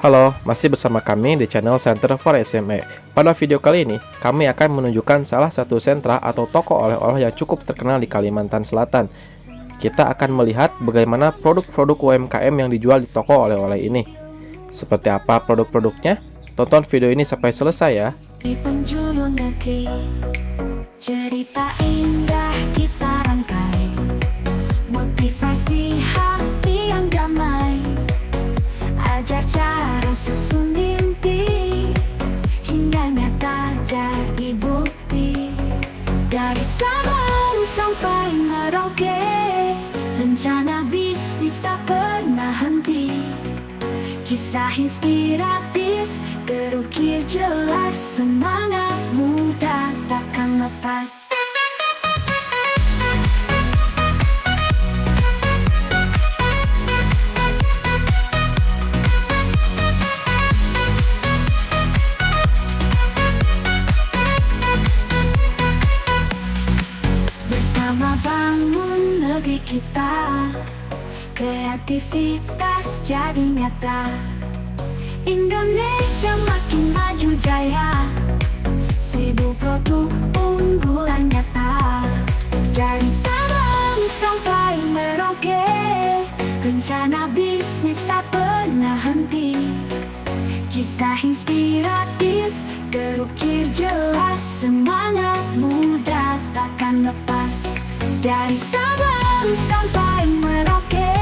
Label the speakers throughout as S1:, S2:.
S1: Halo, masih bersama kami di channel Center for SME. Pada video kali ini, kami akan menunjukkan salah satu sentra atau toko oleh-oleh yang cukup terkenal di Kalimantan Selatan. Kita akan melihat bagaimana produk-produk UMKM yang dijual di toko oleh-oleh ini. Seperti apa produk-produknya? Tonton video ini sampai selesai ya.
S2: Di penjuru negeri, cerita indah kita rangkai, motivasi hati yang damai, ajar cara susun mimpi, hingga nyata jadi bukti. Dari Sabang sampai Merauke, rencana bisnis tak pernah henti. Kisah inspiratif terukir jelas, semangat muda takkan lepas. Bersama bangun negeri kita, kreativitas jadi nyata. Indonesia makin maju jaya, 1000 produk unggulan nyata. Dari Sabang sampai Merauke, rencana bisnis tak pernah henti. Kisah inspiratif terukir jelas, semangat muda takkan lepas. Dari Sabang sampai Merauke,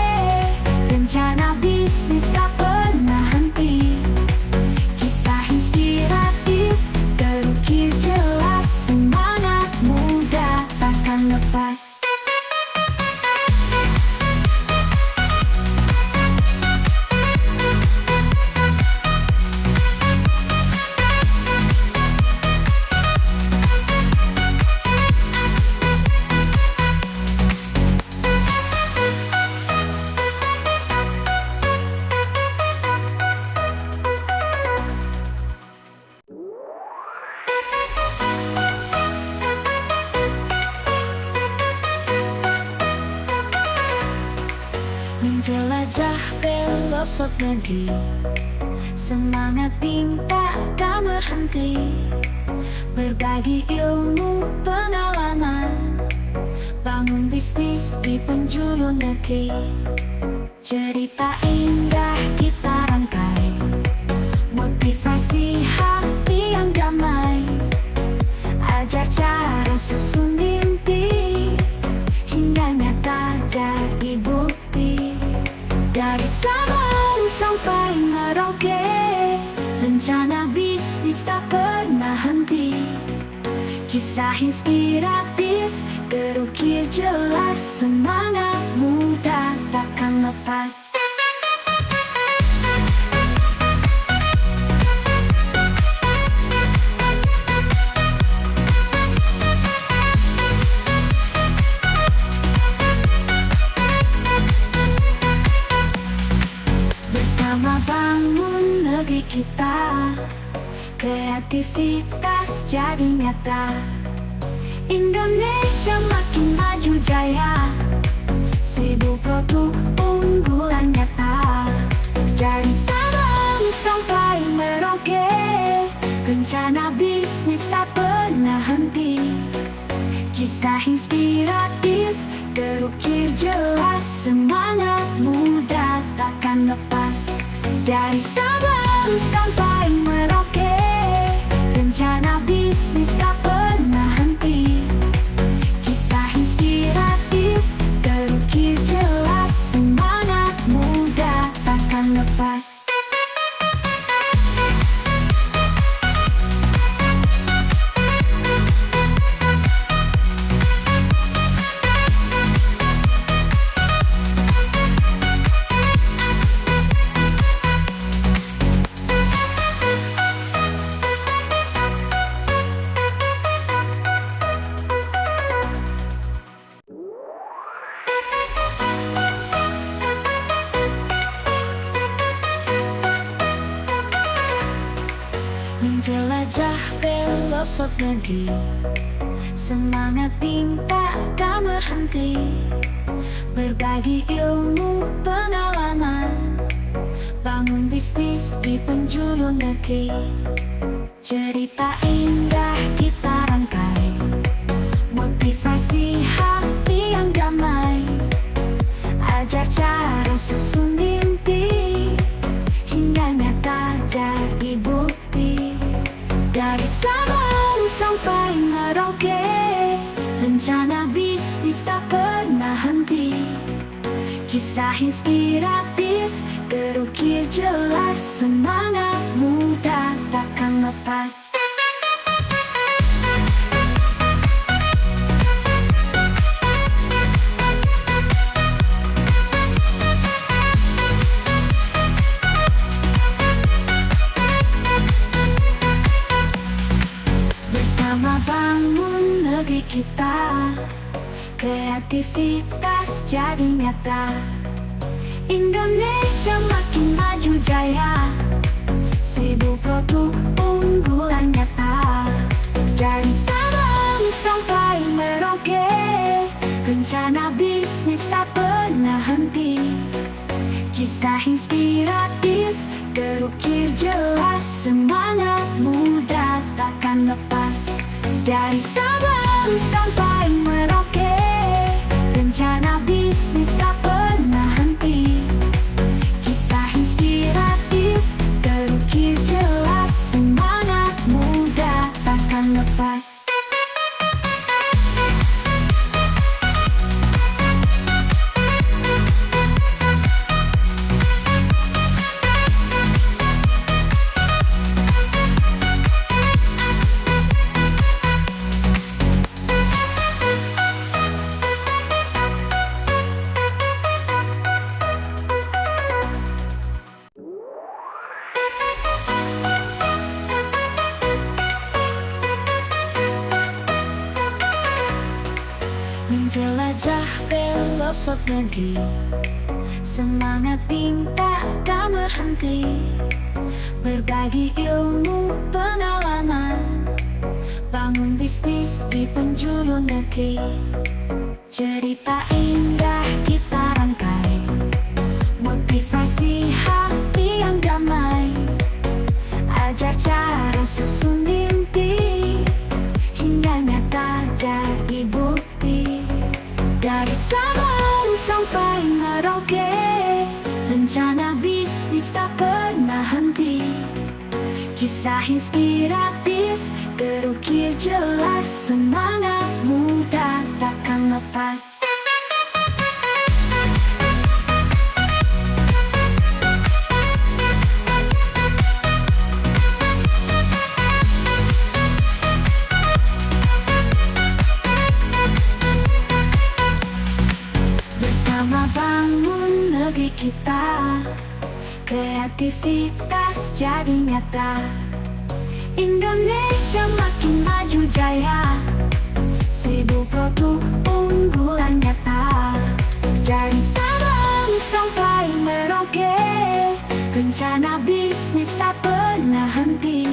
S2: rencana bisnis tak pernah henti. Kisah inspiratif terukir jelas, semangat muda takkan lepas. Menjelajah pelosok negeri, semangat tingkat tak berhenti. Berbagi ilmu pengalaman, bangun bisnis di penjuru negeri. Cerita indah kita rangkai, motivasi hati yang damai, ajar cara susun mimpi, hingga nyata jadi bukti. Dari Sabang sampai Merauke, rencana bisnis tak pernah henti. Kisah inspiratif terukir jelas, semangat muda takkan lepas. Bersama bangun negeri kita, kreativitas jadi nyata. Indonesia makin maju jaya, 1000 produk unggulan nyata. Dari Sabang sampai Merauke, rencana bisnis tak pernah henti. Kisah inspiratif terukir jelas, semangat muda takkan lepas. Dari Sabang sampai Merauke, rencana bisnis tak pernah henti. Kisah inspiratif terukir jelas, semangat muda takkan lepas. Menjelajah pelosok negeri, semangat tingkat tak berhenti. berbagi ilmu pengalaman, bangun bisnis di penjuru negeri. Cerita indah kita rangkai, motivasi hati yang damai, ajar cara susun mimpi, hingga nyata jadi bukti. Dari Sabang sampai Merauke, rencana bisnis tak pernah henti. Kisah inspiratif terukir jelas, semangat muda takkan lepas. Bersama bangun negeri kita, kreativitas jadi nyata. Indonesia makin maju jaya, 1000 produk unggulan nyata. Dari Sabang sampai Merauke, rencana bisnis tak pernah henti. Kisah inspiratif terukir jelas, semangat muda takkan lepas. Dari Sabang sampai Merauke, rencana bisnis tak pernah henti. Kisah inspiratif terukir jelas, semangat muda takkan lepas. Menjelajah pelosok negeri, semangat tim takkan berhenti. Berbagi ilmu pengalaman, bangun bisnis di penjuru negeri. Cerita indah kita rangkai, motivasi hati yang damai, ajar cara susun mimpi, hingga nyata jadi bukti. Dari Sabang sampai Merauke, rencana bisnis tak pernah henti. Kisah inspiratif terukir jelas, semangat muda takkan lepas. Bersama bangun negeri kita, kreativitas jadi nyata. Indonesia makin maju jaya, 1000 produk unggulan nyata. Dari Sabang sampai Merauke, rencana bisnis tak pernah henti.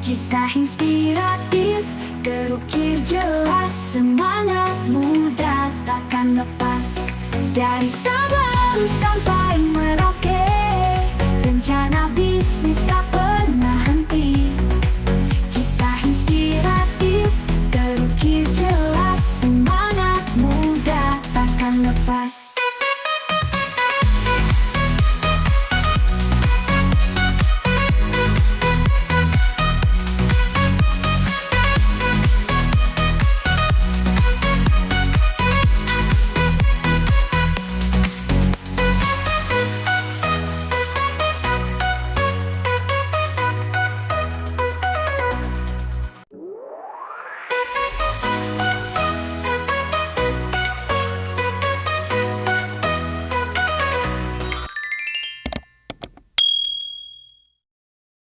S2: Kisah inspiratif terukir jelas, semangat muda takkan lepas. Dari Sabang sampai